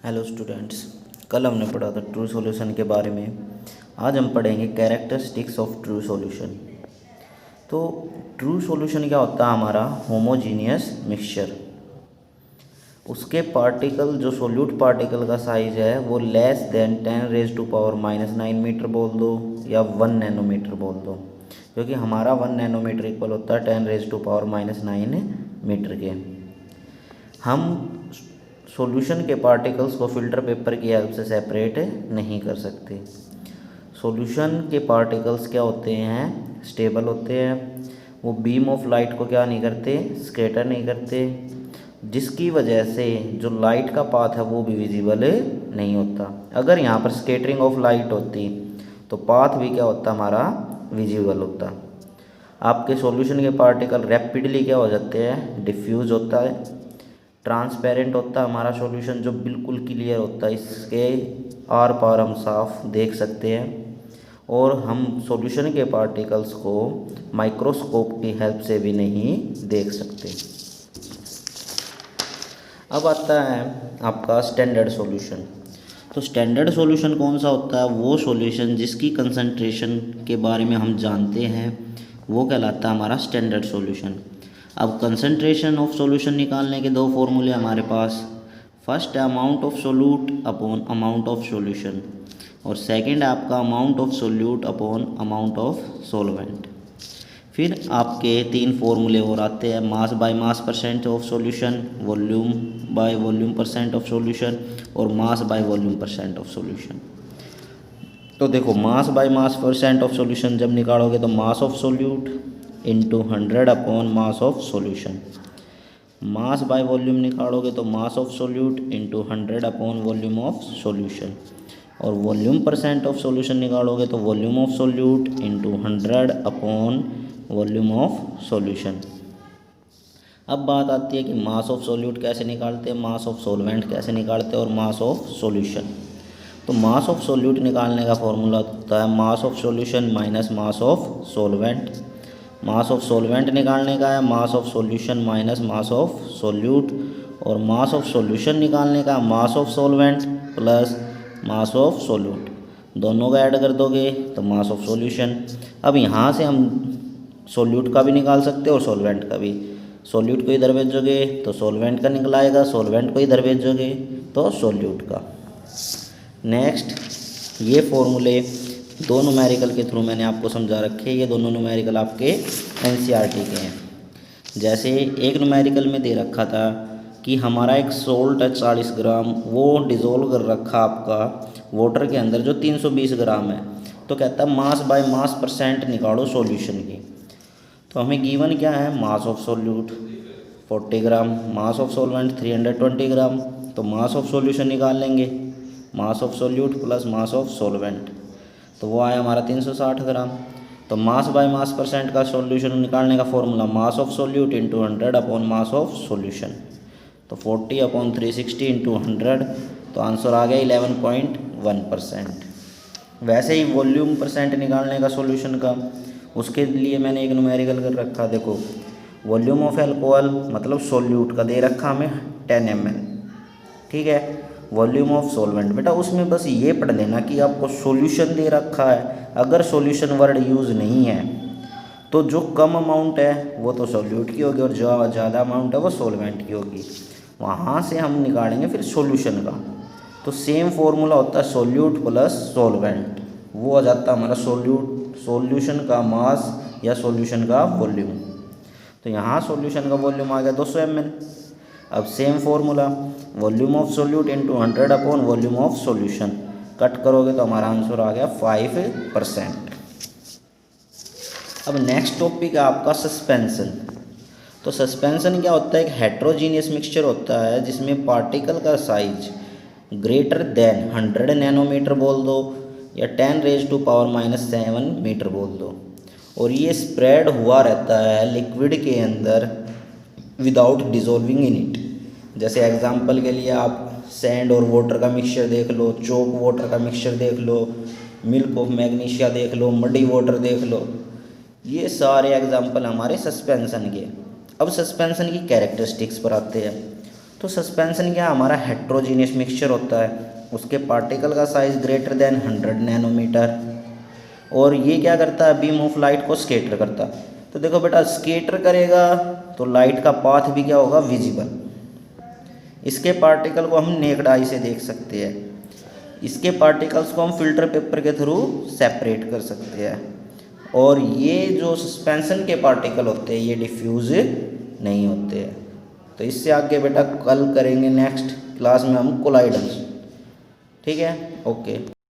Hello students, कल हमने पढ़ा था ट्रू सॉल्यूशन के बारे में। आज हम पढ़ेंगे कैरेक्टरिस्टिक्स ऑफ ट्रू सॉल्यूशन। तो ट्रू सॉल्यूशन क्या होता है? हमारा होमोजीनियस मिक्सचर। उसके पार्टिकल जो सोल्यूट पार्टिकल का साइज है वो लेस देन 10⁻⁻⁹ मीटर बोल दो या 1 नैनोमीटर बोल दो, क्योंकि हमारा 1 नैनोमीटर इक्वल होता है 10⁻⁹ मीटर के। हम सॉल्यूशन के पार्टिकल्स को फ़िल्टर पेपर की हेल्प से सेपरेट नहीं कर सकते। सॉल्यूशन के पार्टिकल्स क्या होते हैं? स्टेबल होते हैं। वो बीम ऑफ लाइट को क्या नहीं करते? स्कैटर नहीं करते, जिसकी वजह से जो लाइट का पाथ है वो भी विजिबल नहीं होता। अगर यहाँ पर स्कैटरिंग ऑफ लाइट होती तो पाथ भी क्या होता? हमारा विजिबल होता। आपके सॉल्यूशन के पार्टिकल रैपिडली क्या हो जाते हैं? डिफ्यूज होता है। ट्रांसपेरेंट होता है हमारा सॉल्यूशन, जो बिल्कुल क्लियर होता है, इसके आर पार हम साफ देख सकते हैं। और हम सॉल्यूशन के पार्टिकल्स को माइक्रोस्कोप की हेल्प से भी नहीं देख सकते। अब आता है आपका स्टैंडर्ड सॉल्यूशन। तो स्टैंडर्ड सॉल्यूशन कौन सा होता है? वो सॉल्यूशन जिसकी कंसंट्रेशन के बारे में हम जानते हैं वो कहलाता है हमारा स्टैंडर्ड सॉल्यूशन। अब कंसंट्रेशन ऑफ सॉल्यूशन निकालने के दो फॉर्मूले हमारे पास। फर्स्ट है amount of solute upon amount of solution, और सेकंड है आपका amount of solute upon amount of solvent. फिर आपके तीन फॉर्मूले और आते हैं, mass by mass percent of solution, volume by volume percent of solution, और mass by volume percent of solution. तो देखो, mass by mass percent of solution जब निकालोगे तो mass of solute into 100 upon mass of solution. Mass by volume निकालोगे तो mass of solute into 100 upon volume of solution. और volume percent of solution निकालोगे तो volume of solute into 100 upon volume of solution. अब बात आती है कि मास ऑफ सोल्यूट कैसे निकालते हैं, मास ऑफ सॉल्वेंट कैसे निकालते हैं, और मास ऑफ सॉल्यूशन। तो मास ऑफ सोल्यूट निकालने का फॉर्मूला होता है mass of solution minus mass of solvent. Mass of solvent निकालने का है mass of solution minus mass of solute, और मास ऑफ सॉल्यूशन निकालने का mass of solvent plus mass of solute. दोनों का ऐड कर दोगे तो मास ऑफ सॉल्यूशन। अब यहाँ से हम सोल्यूट का भी निकाल सकते हैं और सॉल्वेंट का भी। सोल्यूट को इधर भेजोगे तो सॉल्वेंट का निकल आएगा, सॉल्वेंट को इधर भेजोगे तो सोल्यूट का। नेक्स्ट, ये फॉर्मूले दो न्यूमेरिकल के थ्रू मैंने आपको समझा रखे। ये दोनों न्यूमेरिकल आपके एनसीईआरटी के हैं। जैसे एक न्यूमेरिकल में दे रखा था कि हमारा एक सोल्ट है 40 ग्राम, वो डिज़ोल्व कर रखा आपका वाटर के अंदर जो 320 ग्राम है। तो कहता है मास बाय मास परसेंट निकालो सॉल्यूशन की। तो हमें गिवन क्या है? Mass of solute 40 gram, mass of solvent 320 ग्राम। तो मास ऑफ सॉल्यूशन निकाल लेंगे, mass of solute plus mass of solvent, तो वो आया हमारा 360 ग्राम। तो मास बाय मास परसेंट का सॉल्यूशन निकालने का formula mass of solute into 100 upon mass of solution. तो 40 अपॉन 360 इंटू 100, तो आंसर आ गया 11.1%। वैसे ही वॉल्यूम परसेंट निकालने का सॉल्यूशन का, उसके लिए मैंने एक न्यूमेरिकल कर रखा। देखो, वॉल्यूम ऑफ एल्कोहल मतलब सोल्यूट का दे रखा हमें 10 ml, ठीक है। वॉल्यूम ऑफ सॉल्वेंट, बेटा उसमें बस ये पढ़ लेना कि आपको सॉल्यूशन दे रखा है। अगर सॉल्यूशन वर्ड यूज़ नहीं है तो जो कम अमाउंट है वो तो सॉल्यूट की होगी और जो ज़्यादा अमाउंट है वो सॉल्वेंट की होगी। वहाँ से हम निकालेंगे फिर सॉल्यूशन का। तो सेम फॉर्मूला होता है सोल्यूट प्लस सॉल्वेंट, वो आ जाता है हमारा सॉल्यूशन का मास या सॉल्यूशन का वॉल्यूम। तो यहाँ सॉल्यूशन का वॉल्यूम आ गया 200 ml। अब same formula volume of solute into 100 upon volume of solution, cut करोगे तो हमारा आंसर आ गया 5%। अब नेक्स्ट टॉपिक है आपका सस्पेंशन। तो सस्पेंशन क्या होता है? एक हेट्रोजीनियस मिक्सचर होता है जिसमें पार्टिकल का साइज ग्रेटर देन 100 नैनोमीटर बोल दो या 10⁻⁻7 मीटर बोल दो, और ये स्प्रेड हुआ रहता है लिक्विड के अंदर विदाउट डिज़ोल्विंग इन इट। जैसे एग्जांपल के लिए आप सैंड और वाटर का मिक्सचर देख लो, चौक वाटर का मिक्सचर देख लो, मिल्क ऑफ मैग्नीशिया देख लो, मडी वाटर देख लो। ये सारे एग्जांपल हमारे सस्पेंशन के। अब सस्पेंशन की कैरेक्टरिस्टिक्स पर आते हैं। तो तो सस्पेंशन क्या हमारा हेट्रोजीनियस मिक्सचर होता है, उसके पार्टिकल का साइज ग्रेटर देन 100 नैनोमीटर, और ये क्या करता है, बीम ऑफ लाइट को स्केटर करता है। तो देखो बेटा, स्केटर करेगा तो लाइट का पाथ भी क्या होगा, विजिबल। इसके पार्टिकल को हम नेक्ड आई से देख सकते हैं, इसके पार्टिकल्स को हम फिल्टर पेपर के थ्रू सेपरेट कर सकते हैं, और ये जो सस्पेंशन के पार्टिकल होते हैं ये डिफ्यूज नहीं होते हैं। तो इससे आगे बेटा कल करेंगे नेक्स्ट क्लास में हम कोलाइडल्स। ठीक है, ओके।